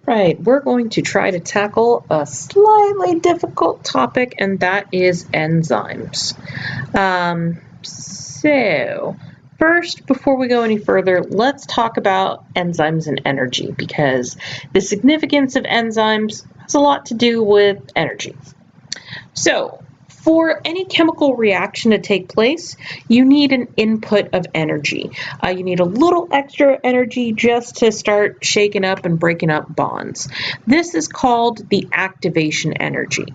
Right, we're going to try to tackle a slightly difficult topic, and that is enzymes. So, first, before we go any further, let's talk about enzymes and energy, because the significance of enzymes has a lot to do with energy. So, for any chemical reaction to take place, you need an input of energy. You need a little extra energy just to start shaking up and breaking up bonds. This is called the activation energy.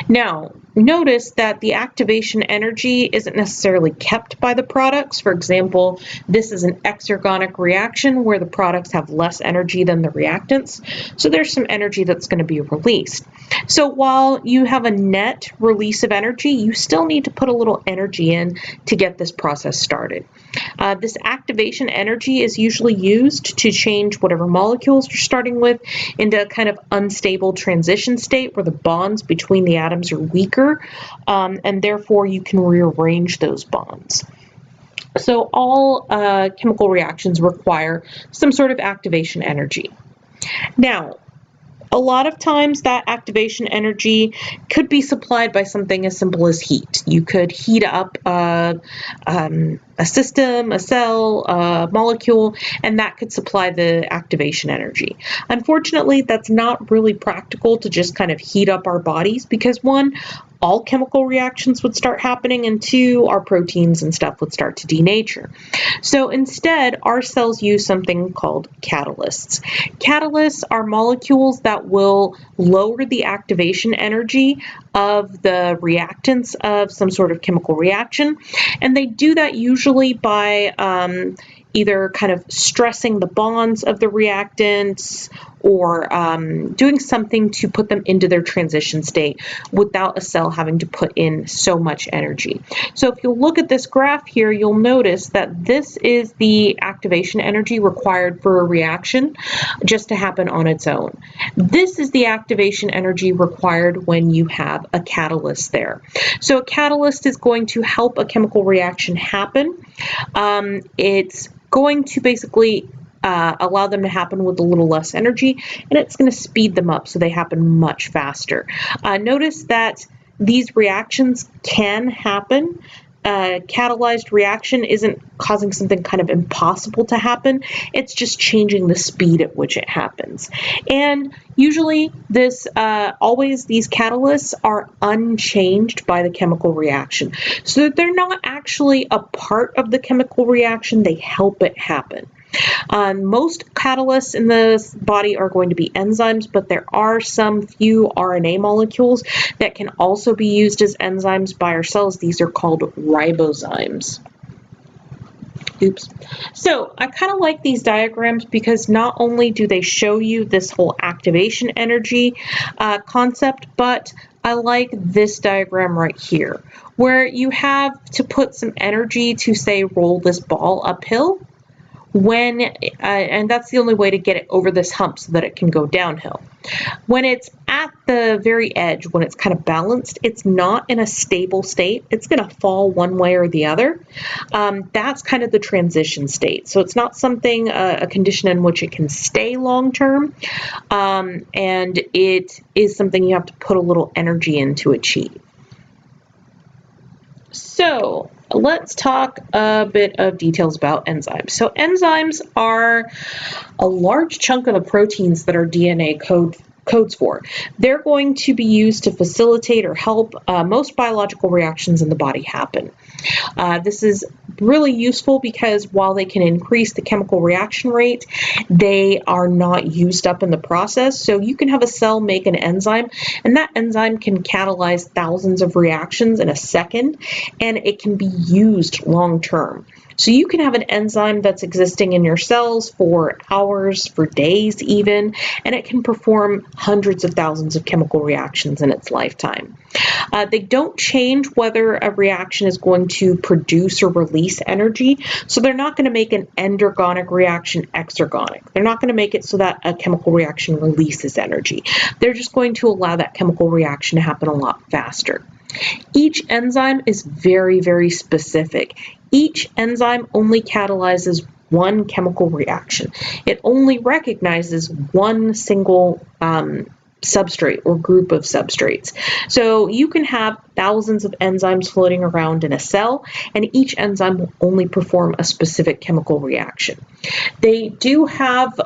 Now, notice that the activation energy isn't necessarily kept by the products. For example, this is an exergonic reaction where the products have less energy than the reactants. So there's some energy that's going to be released. So while you have a net release of energy, you still need to put a little energy in to get this process started. This activation energy is usually used to change whatever molecules you're starting with into a kind of unstable transition state where the bonds between the atoms are weaker, and therefore you can rearrange those bonds. So all chemical reactions require some sort of activation energy. Now, a lot of times that activation energy could be supplied by something as simple as heat. You could heat up a system, a cell, a molecule, and that could supply the activation energy. Unfortunately, that's not really practical to just kind of heat up our bodies because, one, all chemical reactions would start happening, and two, our proteins and stuff would start to denature. So instead, our cells use something called catalysts. Catalysts are molecules that will lower the activation energy of the reactants of some sort of chemical reaction, and they do that usually by either kind of stressing the bonds of the reactants or doing something to put them into their transition state without a cell having to put in so much energy. So if you look at this graph here, you'll notice that this is the activation energy required for a reaction just to happen on its own. This is the activation energy required when you have a catalyst there. So a catalyst is going to help a chemical reaction happen. It's going to basically allow them to happen with a little less energy, and it's going to speed them up so they happen much faster. Notice that these reactions can happen. Catalyzed reaction isn't causing something kind of impossible to happen. It's just changing the speed at which it happens. And usually always these catalysts are unchanged by the chemical reaction. So they're not actually a part of the chemical reaction, they help it happen. Most catalysts in the body are going to be enzymes, but there are some few RNA molecules that can also be used as enzymes by our cells. These are called ribozymes. Oops. So I kind of like these diagrams because not only do they show you this whole activation energy concept, but I like this diagram right here, where you have to put some energy to, say, roll this ball uphill. And that's the only way to get it over this hump so that it can go downhill. When it's at the very edge, when it's kind of balanced, it's not in a stable state. It's going to fall one way or the other. That's kind of the transition state. So it's not something, a condition in which it can stay long term, and it is something you have to put a little energy in to achieve. So let's talk a bit of details about enzymes. So enzymes are a large chunk of the proteins that our DNA codes for. They're going to be used to facilitate or help most biological reactions in the body happen. This is really useful because while they can increase the chemical reaction rate, they are not used up in the process. So you can have a cell make an enzyme, and that enzyme can catalyze thousands of reactions in a second, and it can be used long term. So you can have an enzyme that's existing in your cells for hours, for days even, and it can perform hundreds of thousands of chemical reactions in its lifetime. They don't change whether a reaction is going to produce or release energy, so they're not going to make an endergonic reaction exergonic. They're not going to make it so that a chemical reaction releases energy. They're just going to allow that chemical reaction to happen a lot faster. Each enzyme is very, very specific. Each enzyme only catalyzes one chemical reaction. It only recognizes one single substrate or group of substrates. So you can have thousands of enzymes floating around in a cell, and each enzyme will only perform a specific chemical reaction. They do have,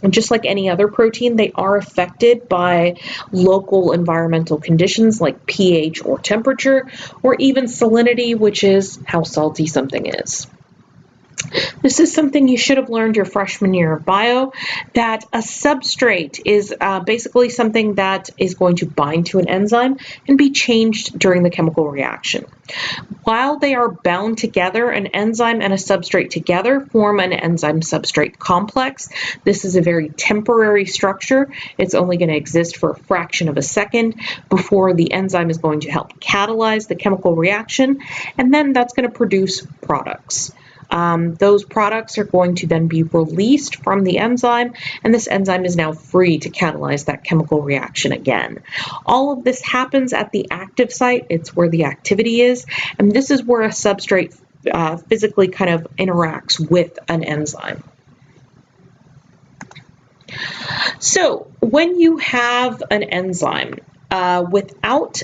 just like any other protein, they are affected by local environmental conditions like pH or temperature, or even salinity, which is how salty something is. This is something you should have learned your freshman year of bio, that a substrate is basically something that is going to bind to an enzyme and be changed during the chemical reaction. While they are bound together, an enzyme and a substrate together form an enzyme-substrate complex. This is a very temporary structure. It's only going to exist for a fraction of a second before the enzyme is going to help catalyze the chemical reaction, and then that's going to produce products. Those products are going to then be released from the enzyme, and this enzyme is now free to catalyze that chemical reaction again. All of this happens at the active site. It's where the activity is, and this is where a substrate physically kind of interacts with an enzyme. So when you have an enzyme without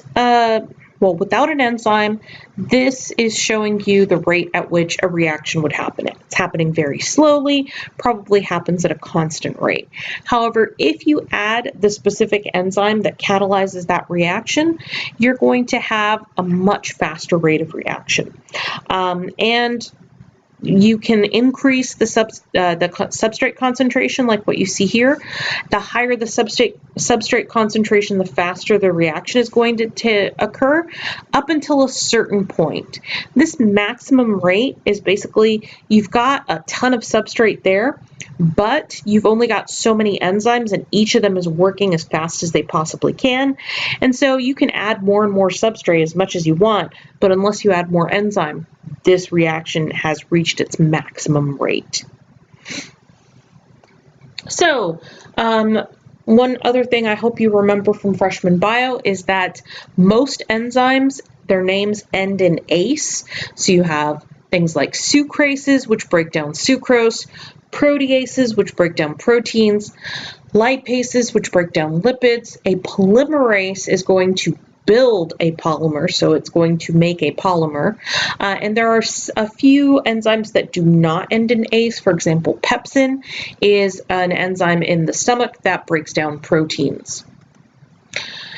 an enzyme, this is showing you the rate at which a reaction would happen. It's happening very slowly, probably happens at a constant rate. However, if you add the specific enzyme that catalyzes that reaction, you're going to have a much faster rate of reaction. And you can increase the substrate concentration, like what you see here. The higher the substrate concentration, the faster the reaction is going to occur, up until a certain point. This maximum rate is basically, you've got a ton of substrate there, but you've only got so many enzymes, and each of them is working as fast as they possibly can. And so you can add more and more substrate as much as you want, but unless you add more enzyme, this reaction has reached its maximum rate. So, one other thing I hope you remember from freshman bio is that most enzymes, their names end in ase. So you have things like sucrases, which break down sucrose, proteases, which break down proteins, lipases, which break down lipids. A polymerase is going to build a polymer, so it's going to make a polymer. And there are a few enzymes that do not end in ase. For example, pepsin is an enzyme in the stomach that breaks down proteins.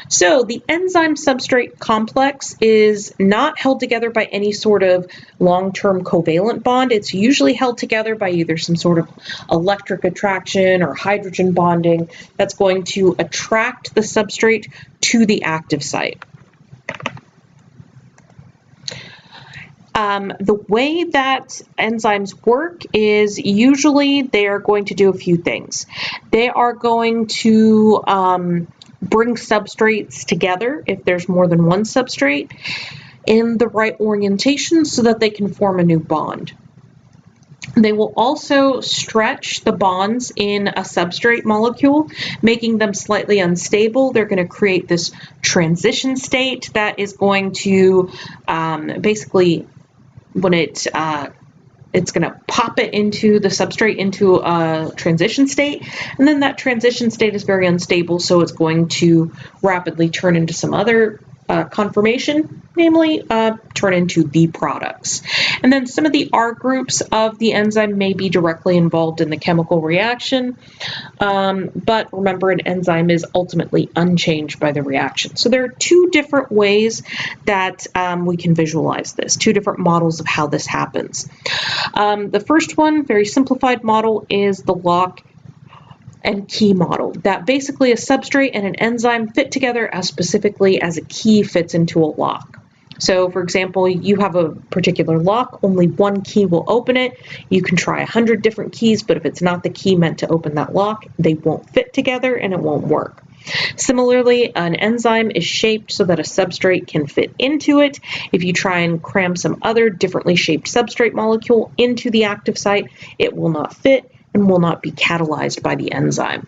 So the enzyme substrate complex is not held together by any sort of long-term covalent bond. It's usually held together by either some sort of electric attraction or hydrogen bonding that's going to attract the substrate to the active site. The way that enzymes work is usually they are going to do a few things. They are going to bring substrates together, if there's more than one substrate, in the right orientation so that they can form a new bond. They will also stretch the bonds in a substrate molecule, making them slightly unstable. They're going to create this transition state that is going to basically, when it's going to pop it into the substrate into a transition state, and then that transition state is very unstable, so it's going to rapidly turn into some other conformation, namely turn into the products. And then some of the R groups of the enzyme may be directly involved in the chemical reaction, but remember, an enzyme is ultimately unchanged by the reaction. So there are two different ways that we can visualize this, two different models of how this happens. The first one, very simplified model, is the lock and key model, that basically a substrate and an enzyme fit together as specifically as a key fits into a lock. So for example, you have a particular lock, only one key will open it. You can try 100 different keys, but if it's not the key meant to open that lock, they won't fit together and it won't work. Similarly, an enzyme is shaped so that a substrate can fit into it. If you try and cram some other differently shaped substrate molecule into the active site, it will not fit and will not be catalyzed by the enzyme.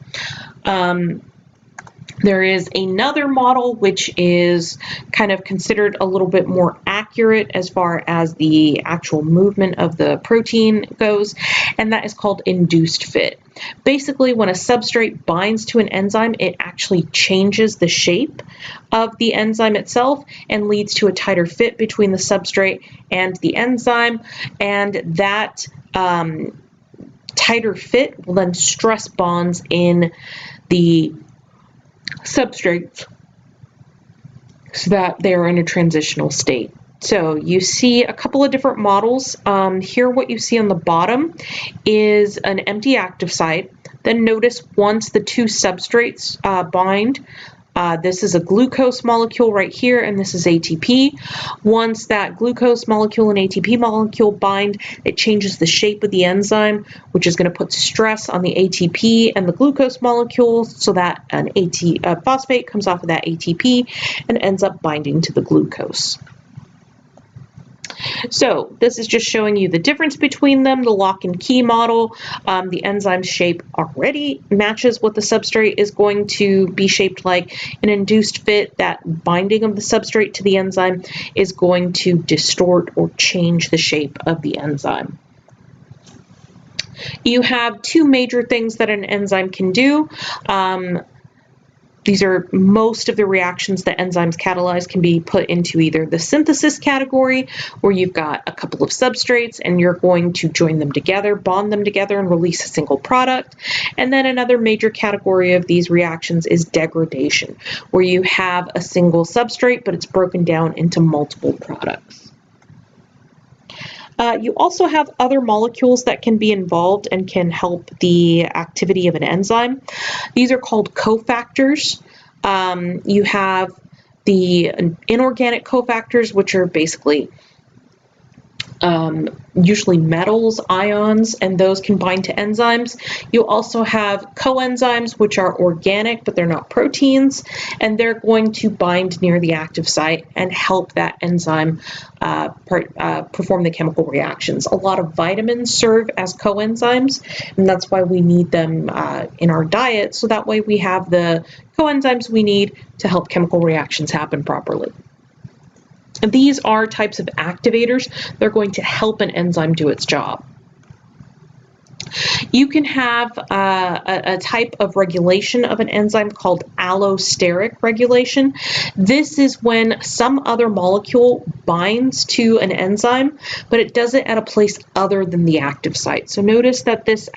There is another model which is kind of considered a little bit more accurate as far as the actual movement of the protein goes, and that is called induced fit. Basically, when a substrate binds to an enzyme, it actually changes the shape of the enzyme itself and leads to a tighter fit between the substrate and the enzyme, and that tighter fit will then stress bonds in the substrates so that they are in a transitional state. So you see a couple of different models. Here what you see on the bottom is an empty active site. Then notice once the two substrates bind, this is a glucose molecule right here, and this is ATP. Once that glucose molecule and ATP molecule bind, it changes the shape of the enzyme, which is going to put stress on the ATP and the glucose molecule so that an phosphate comes off of that ATP and ends up binding to the glucose. So this is just showing you the difference between them. The lock and key model, the enzyme shape already matches what the substrate is going to be shaped like. An induced fit, that binding of the substrate to the enzyme is going to distort or change the shape of the enzyme. You have two major things that an enzyme can do. These are most of the reactions that enzymes catalyze can be put into either the synthesis category, where you've got a couple of substrates and you're going to join them together, bond them together, and release a single product. And then another major category of these reactions is degradation, where you have a single substrate, but it's broken down into multiple products. You also have other molecules that can be involved and can help the activity of an enzyme. These are called cofactors. You have the inorganic cofactors, which are basically usually metals, ions, and those can bind to enzymes. You also have coenzymes, which are organic, but they're not proteins, and they're going to bind near the active site and help that enzyme perform the chemical reactions. A lot of vitamins serve as coenzymes, and that's why we need them in our diet, so that way we have the coenzymes we need to help chemical reactions happen properly. These are types of activators. They're going to help an enzyme do its job. You can have a type of regulation of an enzyme called allosteric regulation. This is when some other molecule binds to an enzyme, but it does it at a place other than the active site. So notice that this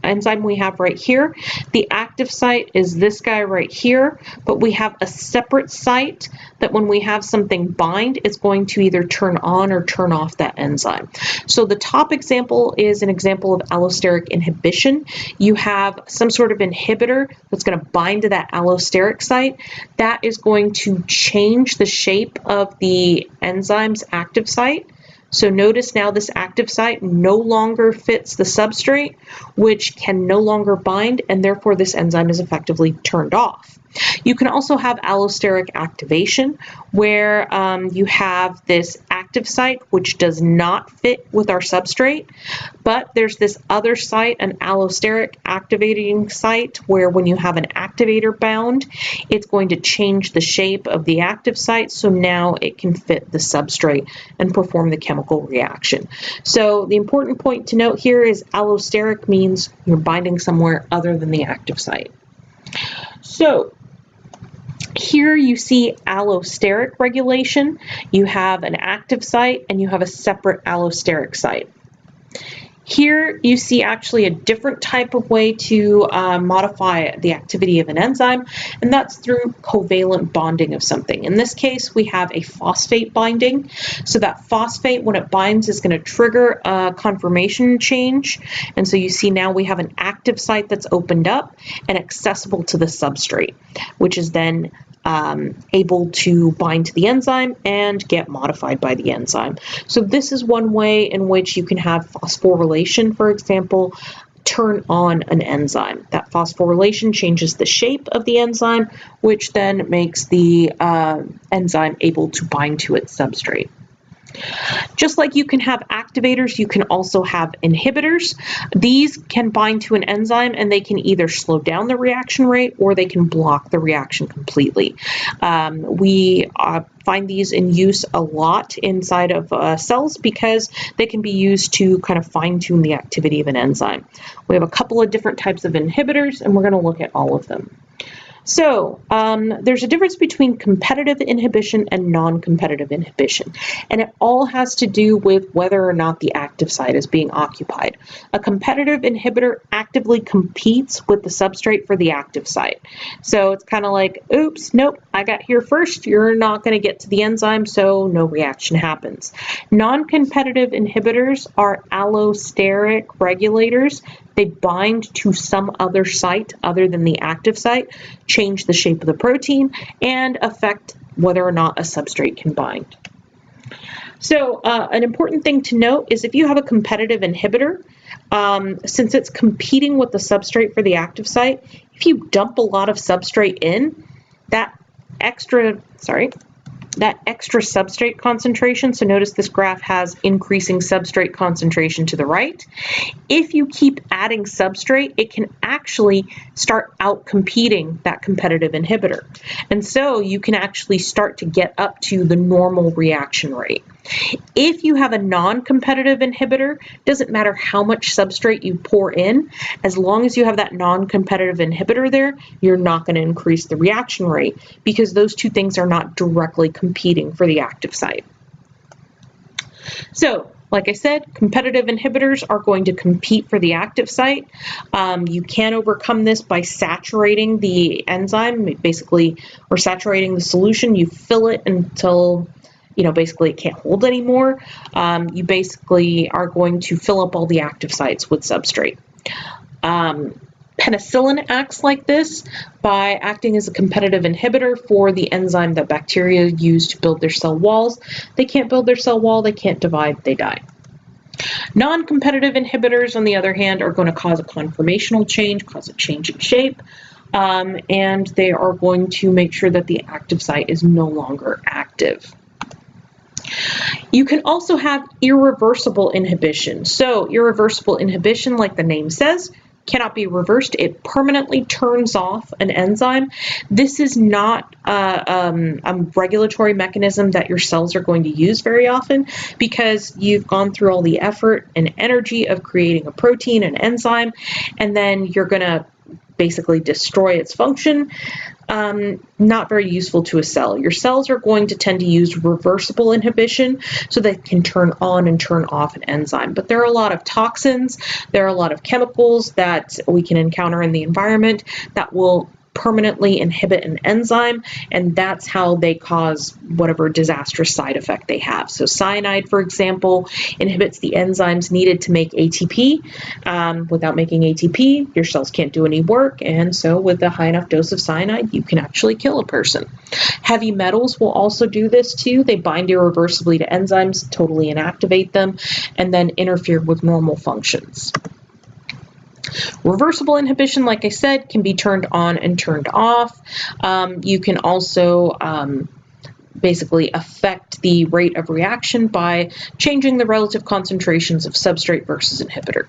enzyme we have right here, the active site is this guy right here, but we have a separate site that when we have something bind, it's going to either turn on or turn off that enzyme. So the top example is an example of allosteric inhibition. You have some sort of inhibitor that's going to bind to that allosteric site. That is going to change the shape of the enzyme's active site. So notice now this active site no longer fits the substrate, which can no longer bind, and therefore this enzyme is effectively turned off. You can also have allosteric activation, where you have this active site which does not fit with our substrate, but there's this other site, an allosteric activating site, where when you have an activator bound, it's going to change the shape of the active site, so now it can fit the substrate and perform the chemical reaction. So the important point to note here is allosteric means you're binding somewhere other than the active site. So here you see allosteric regulation. You have an active site and you have a separate allosteric site. Here you see actually a different type of way to modify the activity of an enzyme, and that's through covalent bonding of something. In this case, we have a phosphate binding. So that phosphate, when it binds, is going to trigger a conformation change. And so you see now we have an active site that's opened up and accessible to the substrate, which is then able to bind to the enzyme and get modified by the enzyme. So this is one way in which you can have phosphorylation, for example, turn on an enzyme. That phosphorylation changes the shape of the enzyme, which then makes the enzyme able to bind to its substrate. Just like you can have activators, you can also have inhibitors. These can bind to an enzyme and they can either slow down the reaction rate or they can block the reaction completely. We find these in use a lot inside of cells because they can be used to kind of fine-tune the activity of an enzyme. We have a couple of different types of inhibitors and we're going to look at all of them. So there's a difference between competitive inhibition and non-competitive inhibition, and it all has to do with whether or not the active site is being occupied. A competitive inhibitor actively competes with the substrate for the active site. So it's kind of like, oops, nope, I got here first, you're not going to get to the enzyme, so no reaction happens. Non-competitive inhibitors are allosteric regulators. They bind to some other site other than the active site, change the shape of the protein, and affect whether or not a substrate can bind. So an important thing to note is if you have a competitive inhibitor, since it's competing with the substrate for the active site, if you dump a lot of substrate in, that extra substrate concentration, so notice this graph has increasing substrate concentration to the right. If you keep adding substrate, it can actually start out-competing that competitive inhibitor. And so you can actually start to get up to the normal reaction rate. If you have a non-competitive inhibitor, doesn't matter how much substrate you pour in, as long as you have that non-competitive inhibitor there, you're not going to increase the reaction rate because those two things are not directly competing for the active site. So, like I said, competitive inhibitors are going to compete for the active site. You can overcome this by saturating the enzyme, basically, or saturating the solution. You fill it until basically it can't hold anymore. You basically are going to fill up all the active sites with substrate. Penicillin acts like this by acting as a competitive inhibitor for the enzyme that bacteria use to build their cell walls. They can't build their cell wall, they can't divide, they die. Non-competitive inhibitors, on the other hand, are going to cause a conformational change, cause a change in shape, and they are going to make sure that the active site is no longer active. You can also have irreversible inhibition. So irreversible inhibition, like the name says, cannot be reversed. It permanently turns off an enzyme. This is not a regulatory mechanism that your cells are going to use very often because you've gone through all the effort and energy of creating a protein, an enzyme, and then you're going to basically destroy its function. Not very useful to a cell. Your cells are going to tend to use reversible inhibition so they can turn on and turn off an enzyme. But there are a lot of toxins, there are a lot of chemicals that we can encounter in the environment that will permanently inhibit an enzyme, and that's how they cause whatever disastrous side effect they have. So cyanide, for example, inhibits the enzymes needed to make ATP. Without making ATP, your cells can't do any work, and so with a high enough dose of cyanide, you can actually kill a person. Heavy metals will also do this too. They bind irreversibly to enzymes, totally inactivate them, and then interfere with normal functions. Reversible inhibition, like I said, can be turned on and turned off. You can also basically affect the rate of reaction by changing the relative concentrations of substrate versus inhibitor.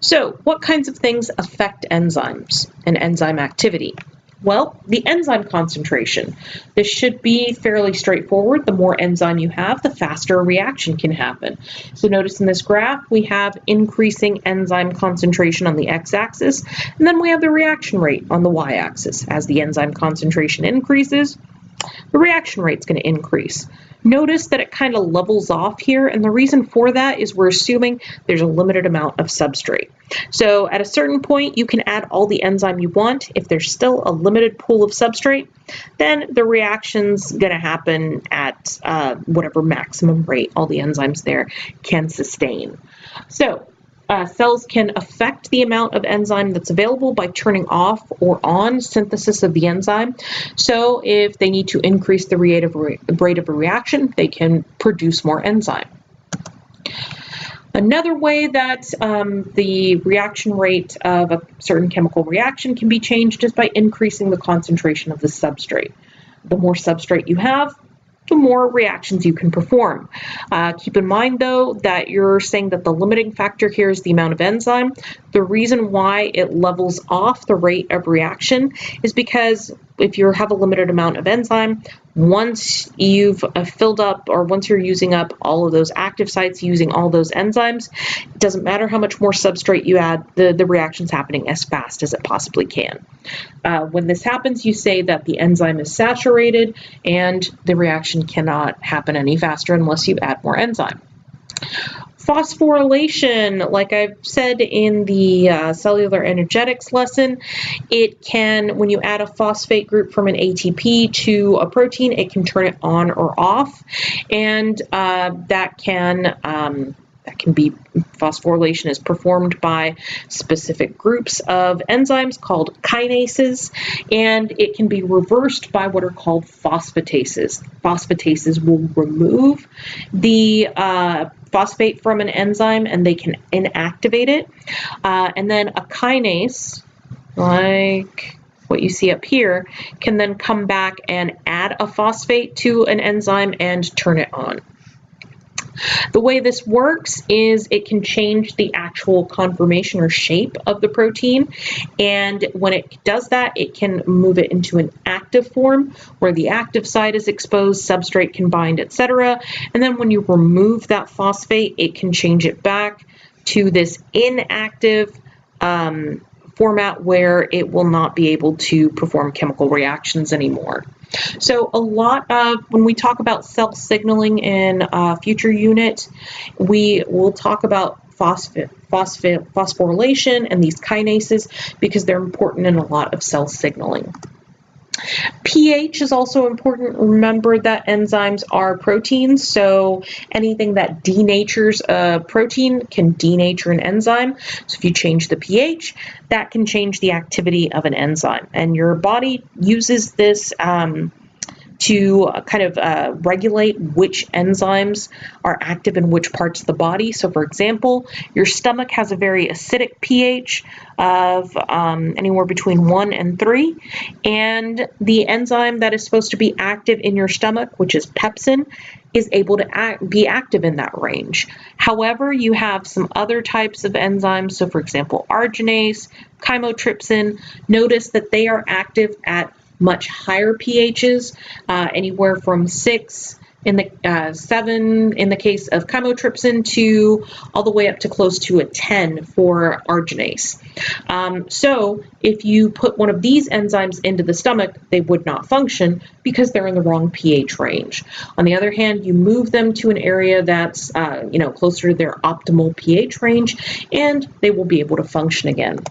So, what kinds of things affect enzymes and enzyme activity? Well, the enzyme concentration. This should be fairly straightforward. The more enzyme you have, the faster a reaction can happen. So notice in this graph, we have increasing enzyme concentration on the x-axis, and then we have the reaction rate on the y-axis. As the enzyme concentration increases, the reaction rate is going to increase. Notice that it kind of levels off here, and the reason for that is we're assuming there's a limited amount of substrate. So at a certain point, you can add all the enzyme you want. If there's still a limited pool of substrate, then the reaction's going to happen at whatever maximum rate all the enzymes there can sustain. So cells can affect the amount of enzyme that's available by turning off or on synthesis of the enzyme. So if they need to increase the rate of a reaction, they can produce more enzyme. Another way that the reaction rate of a certain chemical reaction can be changed is by increasing the concentration of the substrate. The more substrate you have, the more reactions you can perform. Keep in mind, though, that you're saying that the limiting factor here is the amount of enzyme. The reason why it levels off the rate of reaction is because if you have a limited amount of enzyme, once you've filled up, or once you're using up all of those active sites using all those enzymes, it doesn't matter how much more substrate you add, the reaction's happening as fast as it possibly can. When this happens, you say that the enzyme is saturated and the reaction cannot happen any faster unless you add more enzyme. Phosphorylation, like I've said in the cellular energetics lesson, it can, when you add a phosphate group from an ATP to a protein, it can turn it on or off, and that can be, phosphorylation is performed by specific groups of enzymes called kinases, and it can be reversed by what are called phosphatases. Phosphatases will remove the phosphate from an enzyme and they can inactivate it. And then a kinase, like what you see up here, can then come back and add a phosphate to an enzyme and turn it on. The way this works is it can change the actual conformation or shape of the protein, and when it does that, it can move it into an active form where the active site is exposed, substrate can bind, etc. And then when you remove that phosphate, it can change it back to this inactive format where it will not be able to perform chemical reactions anymore. So a lot of, when we talk about cell signaling in a future unit, we will talk about phosphorylation and these kinases because they're important in a lot of cell signaling. pH is also important. Remember that enzymes are proteins, so anything that denatures a protein can denature an enzyme. So if you change the pH, that can change the activity of an enzyme. And your body uses this to kind of regulate which enzymes are active in which parts of the body. So for example, your stomach has a very acidic pH of anywhere between 1 and 3, and the enzyme that is supposed to be active in your stomach, which is pepsin, is able to be active in that range. However, you have some other types of enzymes, so for example, arginase, chymotrypsin. Notice that they are active at much higher pHs, anywhere from 6 in the 7 in the case of chymotrypsin to all the way up to close to a 10 for arginase. So if you put one of these enzymes into the stomach, they would not function because they're in the wrong pH range. On the other hand, you move them to an area that's closer to their optimal pH range, and they will be able to function again.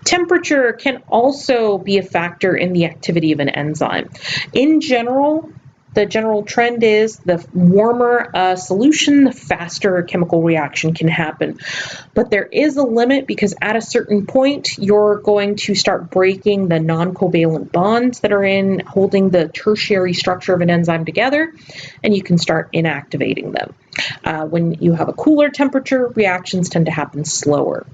Temperature can also be a factor in the activity of an enzyme. In general, the general trend is the warmer a solution, the faster a chemical reaction can happen. But there is a limit because at a certain point, you're going to start breaking the non-covalent bonds that are in holding the tertiary structure of an enzyme together, and you can start inactivating them. When you have a cooler temperature, reactions tend to happen slower.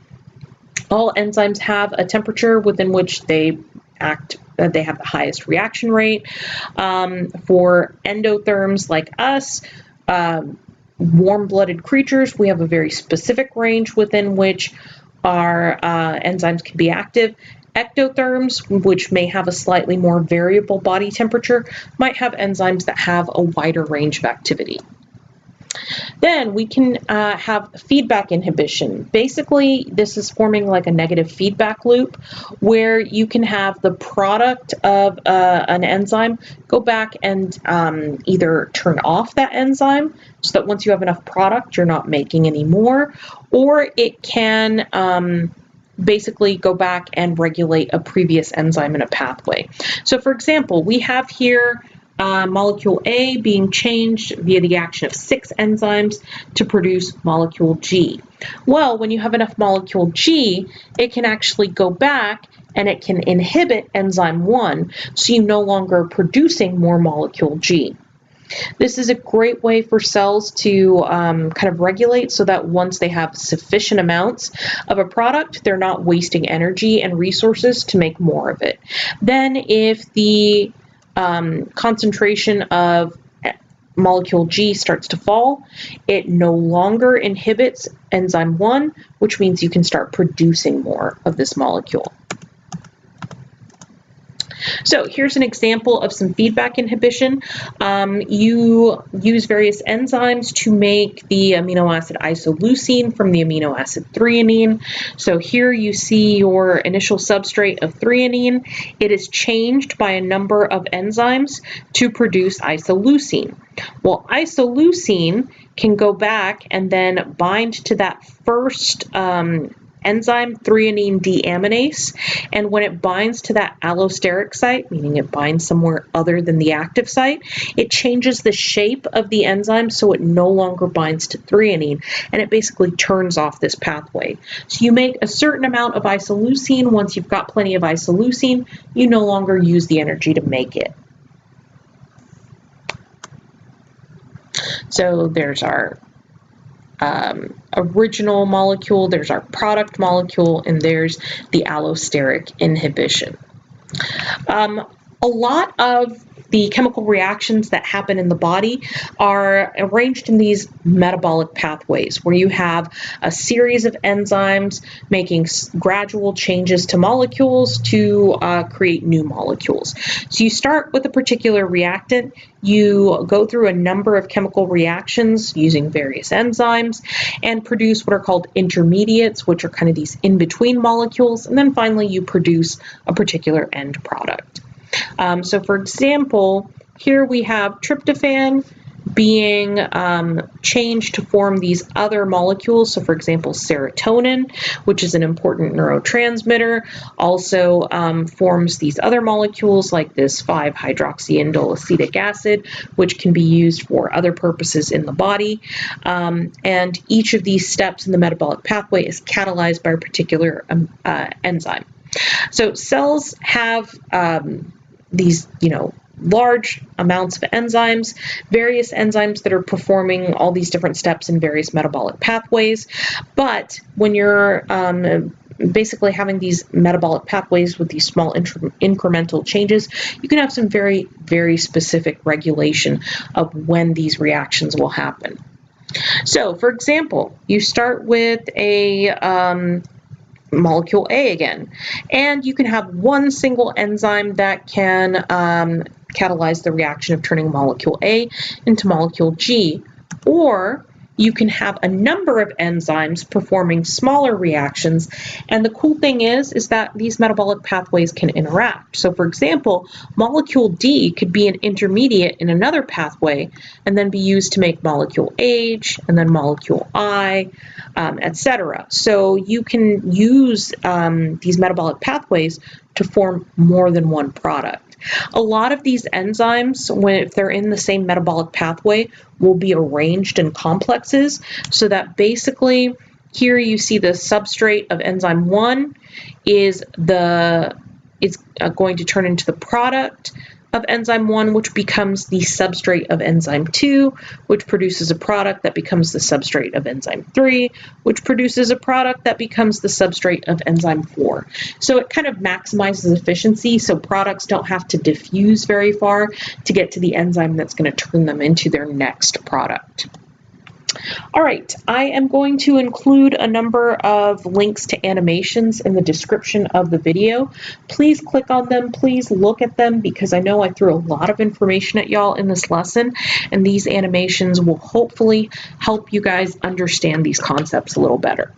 All enzymes have a temperature within which they act, they have the highest reaction rate. For endotherms like us, warm-blooded creatures, we have a very specific range within which our enzymes can be active. Ectotherms, which may have a slightly more variable body temperature, might have enzymes that have a wider range of activity. Then we can have feedback inhibition. Basically, this is forming like a negative feedback loop where you can have the product of an enzyme go back and either turn off that enzyme so that once you have enough product, you're not making any more, or it can basically go back and regulate a previous enzyme in a pathway. So for example, we have here molecule A being changed via the action of 6 enzymes to produce molecule G. Well, when you have enough molecule G, it can actually go back and it can inhibit enzyme 1, so you're no longer producing more molecule G. This is a great way for cells to kind of regulate so that once they have sufficient amounts of a product, they're not wasting energy and resources to make more of it. Then if the concentration of molecule G starts to fall, it no longer inhibits enzyme 1, which means you can start producing more of this molecule. So here's an example of some feedback inhibition. You use various enzymes to make the amino acid isoleucine from the amino acid threonine. So here you see your initial substrate of threonine. It is changed by a number of enzymes to produce isoleucine. Well, isoleucine can go back and then bind to that first enzyme, threonine deaminase, and when it binds to that allosteric site, meaning it binds somewhere other than the active site, it changes the shape of the enzyme so it no longer binds to threonine, and it basically turns off this pathway. So you make a certain amount of isoleucine. Once you've got plenty of isoleucine, you no longer use the energy to make it. So there's our original molecule, there's our product molecule, and there's the allosteric inhibition. A lot of the chemical reactions that happen in the body are arranged in these metabolic pathways, where you have a series of enzymes making gradual changes to molecules to create new molecules. So you start with a particular reactant, you go through a number of chemical reactions using various enzymes and produce what are called intermediates, which are kind of these in-between molecules, and then finally you produce a particular end product. So for example, here we have tryptophan being changed to form these other molecules. So for example, serotonin, which is an important neurotransmitter, also forms these other molecules like this 5-hydroxyindole acetic acid, which can be used for other purposes in the body. And each of these steps in the metabolic pathway is catalyzed by a particular enzyme. So cells have these, large amounts of enzymes, various enzymes that are performing all these different steps in various metabolic pathways. But when you're basically having these metabolic pathways with these small incremental changes, you can have some very, very specific regulation of when these reactions will happen. So, for example, you start with a molecule A again, and you can have one single enzyme that can catalyze the reaction of turning molecule A into molecule G, or you can have a number of enzymes performing smaller reactions, and the cool thing is that these metabolic pathways can interact. So for example, molecule D could be an intermediate in another pathway and then be used to make molecule H and then molecule I, etc. So you can use these metabolic pathways to form more than one product. A lot of these enzymes, if they're in the same metabolic pathway, will be arranged in complexes, so that basically here you see the substrate of enzyme 1 is going to turn into the product of enzyme 1, which becomes the substrate of enzyme 2, which produces a product that becomes the substrate of enzyme 3, which produces a product that becomes the substrate of enzyme 4. So it kind of maximizes efficiency, so products don't have to diffuse very far to get to the enzyme that's going to turn them into their next product. All right, I am going to include a number of links to animations in the description of the video. Please click on them, please look at them, because I know I threw a lot of information at y'all in this lesson, and these animations will hopefully help you guys understand these concepts a little better.